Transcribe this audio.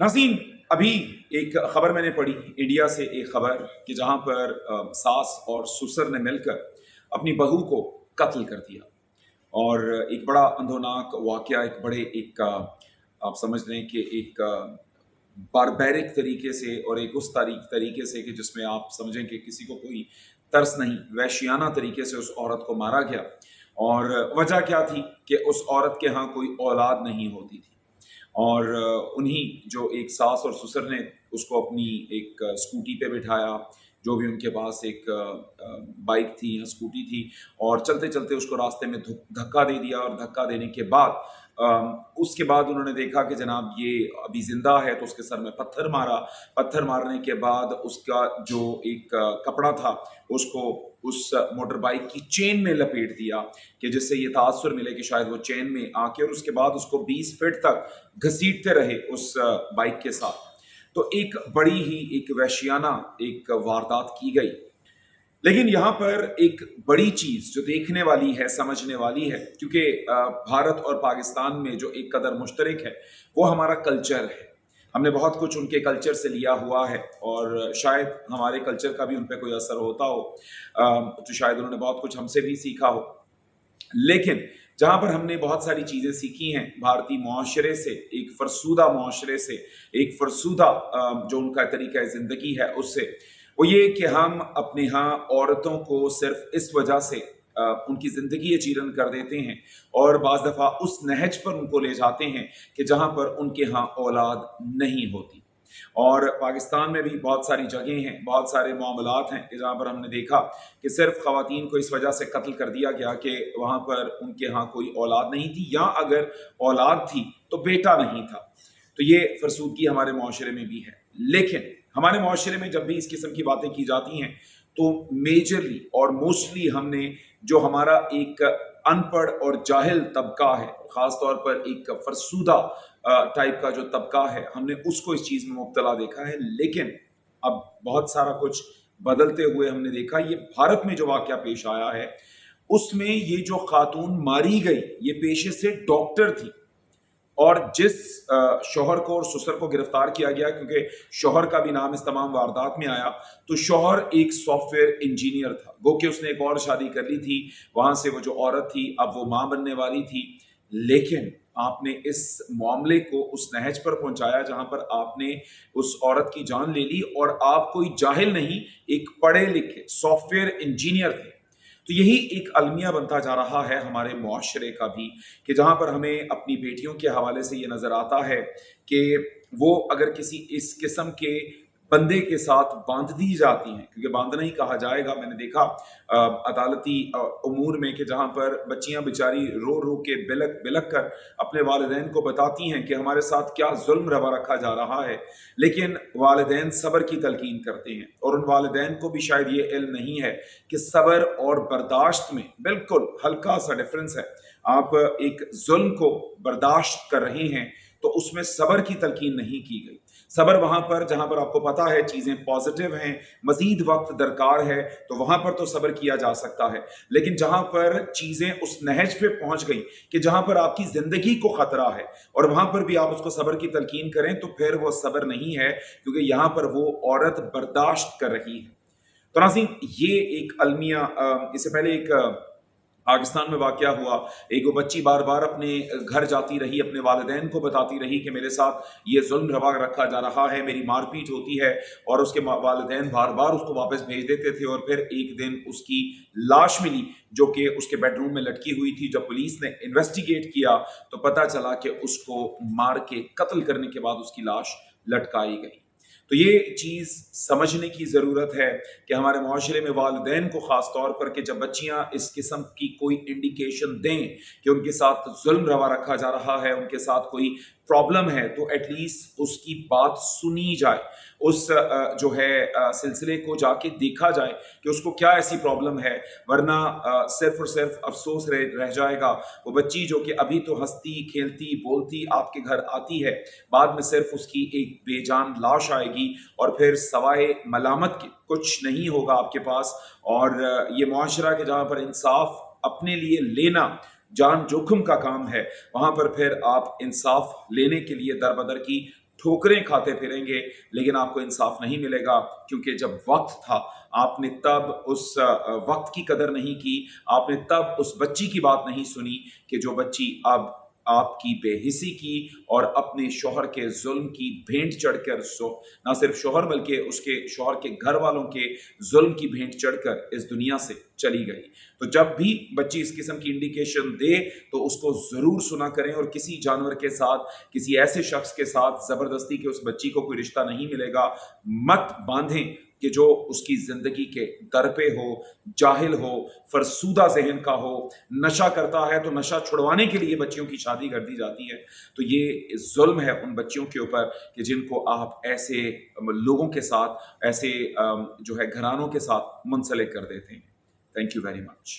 नाज़रीन, अभी एक खबर मैंने पढ़ी इंडिया से, एक खबर कि जहां पर सास और ससुर ने मिलकर अपनी बहू को कत्ल कर दिया। और एक बड़ा अंधोनाक वाकया, एक बड़े एक आप समझ लें कि एक बारबैरिक तरीके से, और एक उस तरीके से कि जिसमें आप समझें कि किसी को कोई तरस नहीं, वैश्याना तरीके से उस औरत को मारा गया। और वजह क्या थी कि उस औरत के यहाँ कोई औलाद नहीं होती थी। और उन्हीं जो एक सास और ससुर ने उसको अपनी एक स्कूटी पे बिठाया, जो भी उनके पास एक बाइक थी या स्कूटी थी, और चलते चलते उसको रास्ते में धक्का दे दिया। और धक्का देने के बाद उसके बाद उन्होंने देखा कि जनाब ये अभी जिंदा है, तो उसके सर में पत्थर मारा। पत्थर मारने के बाद उसका जो एक कपड़ा था उसको उस मोटर बाइक की चेन में लपेट दिया, कि जिससे ये तासुर मिले कि शायद वो चेन में आके, और उसके बाद उसको 20 फीट तक घसीटते रहे उस बाइक के साथ। तो एक बड़ी ही एक वैश्याना एक वारदात की गई। लेकिन यहाँ पर एक बड़ी चीज जो देखने वाली है, समझने वाली है, क्योंकि भारत और पाकिस्तान में जो एक कदर मुश्तरक है वो हमारा कल्चर है। हमने बहुत कुछ उनके कल्चर से लिया हुआ है, और शायद हमारे कल्चर का भी उन पर कोई असर होता हो। तो शायद उन्होंने बहुत कुछ हमसे भी सीखा हो। लेकिन जहां पर हमने बहुत सारी चीजें सीखी हैं भारतीय मुआशरे से, एक फरसूदा मुआशरे से, एक फरसूदा जो उनका तरीका जिंदगी है उससे, वो ये कि हम अपने यहाँ औरतों को सिर्फ इस वजह से उनकी जिंदगी चीरन कर देते हैं, और बाज दफा उस नहज पर उनको ले जाते हैं कि जहां पर उनके यहाँ औलाद नहीं होती। और पाकिस्तान में भी बहुत सारी जगह हैं, बहुत सारे मामलात हैं कि जहाँ पर हमने देखा कि सिर्फ खवातीन को इस वजह से कत्ल कर दिया गया कि वहाँ पर उनके यहाँ कोई औलाद नहीं थी, या अगर औलाद थी तो बेटा नहीं था। तो ये फरसूदगी हमारे माशरे में भी है। लेकिन हमारे माशरे में जब भी इस किस्म की बातें की जाती हैं तो मेजरली और मोस्टली हमने जो हमारा एक अनपढ़ और जाहिल तबका है, खासतौर पर एक फरसूदा टाइप का जो तबका है, हमने उसको इस चीज में मुब्तला देखा है। लेकिन अब बहुत सारा कुछ बदलते हुए हमने देखा, ये भारत में जो वाकया पेश आया है उसमें ये जो खातून मारी गई ये पेशे से डॉक्टर थी। और जिस शौहर को और ससुर को गिरफ्तार किया गया, क्योंकि शौहर का भी नाम इस तमाम वारदात में आया, तो शौहर एक सॉफ्टवेयर इंजीनियर था। गो कि उसने एक और शादी कर ली थी, वहां से वो जो औरत थी अब वो मां बनने वाली थी। लेकिन आपने इस मामले को उस नहज पर पहुंचाया जहां पर आपने उस औरत की जान ले ली, और आप कोई जाहिल नहीं, एक पढ़े लिखे सॉफ्टवेयर इंजीनियर थे। तो यही एक अलमिया बनता जा रहा है हमारे मुआशरे का भी, कि जहां पर हमें अपनी बेटियों के हवाले से ये नजर आता है कि वो अगर किसी इस किस्म के बंदे के साथ बांध दी जाती हैं, क्योंकि बांधना ही कहा जाएगा। मैंने देखा अदालती उमूर में कि जहां पर बच्चियां बेचारी रो रो के बिलक बिलक कर अपने वालिदैन को बताती हैं कि हमारे साथ क्या जुल्म रवा रखा जा रहा है, लेकिन वालिदैन सब्र की तलकीन करते हैं। और उन वालिदैन को भी शायद ये इल्म नहीं है कि सब्र और बर्दाश्त में बिल्कुल हल्का सा डिफरेंस है। आप एक जुल्म को बर्दाश्त कर रहे हैं तो उसमें सब्र की तलकीन नहीं की गई। सब्र वहां पर जहां पर आपको पता है चीजें पॉजिटिव हैं, मजीद वक्त दरकार है, तो वहां पर तो सब्र किया जा सकता है। लेकिन जहां पर चीजें उस नहज पे पहुंच गई कि जहां पर आपकी जिंदगी को खतरा है, और वहां पर भी आप उसको सब्र की तलकीन करें, तो फिर वो सब्र नहीं है, क्योंकि यहां पर वो औरत बर्दाश्त कर रही है। तो नाज़रीन, ये एक अलमिया, इससे पहले एक पाकिस्तान में वाकया हुआ। एक वो बच्ची बार बार अपने घर जाती रही, अपने वालिदैन को बताती रही कि मेरे साथ ये जुल्म रवा रखा जा रहा है, मेरी मारपीट होती है। और उसके वालिदैन बार बार उसको वापस भेज देते थे। और फिर एक दिन उसकी लाश मिली जो कि उसके बेडरूम में लटकी हुई थी। जब पुलिस ने इन्वेस्टिगेट किया तो पता चला कि उसको मार के कत्ल करने के बाद उसकी लाश लटकाई गई। तो ये चीज़ समझने की ज़रूरत है कि हमारे माशरे में वालिदैन को ख़ास तौर पर, कि जब बच्चियाँ इस किस्म की कोई इंडिकेशन दें कि उनके साथ जुल्म रवा रखा जा रहा है, उनके साथ कोई प्रॉब्लम है, तो एटलीस्ट उसकी बात सुनी जाए, उस जो है सिलसिले को जाके देखा जाए कि उसको क्या ऐसी प्रॉब्लम है। वरना सिर्फ और सिर्फ अफसोस रह जाएगा। वो बच्ची जो कि अभी तो हंसती खेलती बोलती आपके घर आती है, बाद में सिर्फ उसकी एक बेजान लाश आएगी, और फिर सवाए मलामत के कुछ नहीं होगा आपके पास। और ये मुआशरा के जहाँ पर इंसाफ अपने लिए लेना जान जोखिम का काम है, वहां पर फिर आप इंसाफ लेने के लिए दर बदर की ठोकरें खाते फिरेंगे, लेकिन आपको इंसाफ नहीं मिलेगा, क्योंकि जब वक्त था आपने तब उस वक्त की कदर नहीं की, आपने तब उस बच्ची की बात नहीं सुनी कि जो बच्ची अब आपकी बेहिसी की और अपने शौहर के जुल्म की भेंट चढ़कर, ना सिर्फ शौहर बल्कि उसके शौहर के घर वालों के जुल्म की भेंट चढ़कर इस दुनिया से चली गई। तो जब भी बच्ची इस किस्म की इंडिकेशन दे तो उसको जरूर सुना करें, और किसी जानवर के साथ, किसी ऐसे शख्स के साथ जबरदस्ती के उस बच्ची को कोई रिश्ता नहीं मिलेगा मत बांधें कि जो उसकी जिंदगी के दर पे हो, जाहिल हो, फरसूदा जहन का हो, नशा करता है तो नशा छुड़वाने के लिए बच्चियों की शादी कर दी जाती है। तो ये जुल्म है उन बच्चियों के ऊपर कि जिनको आप ऐसे लोगों के साथ, ऐसे जो है घरानों के साथ मुंसलिक कर देते हैं। Thank you very much.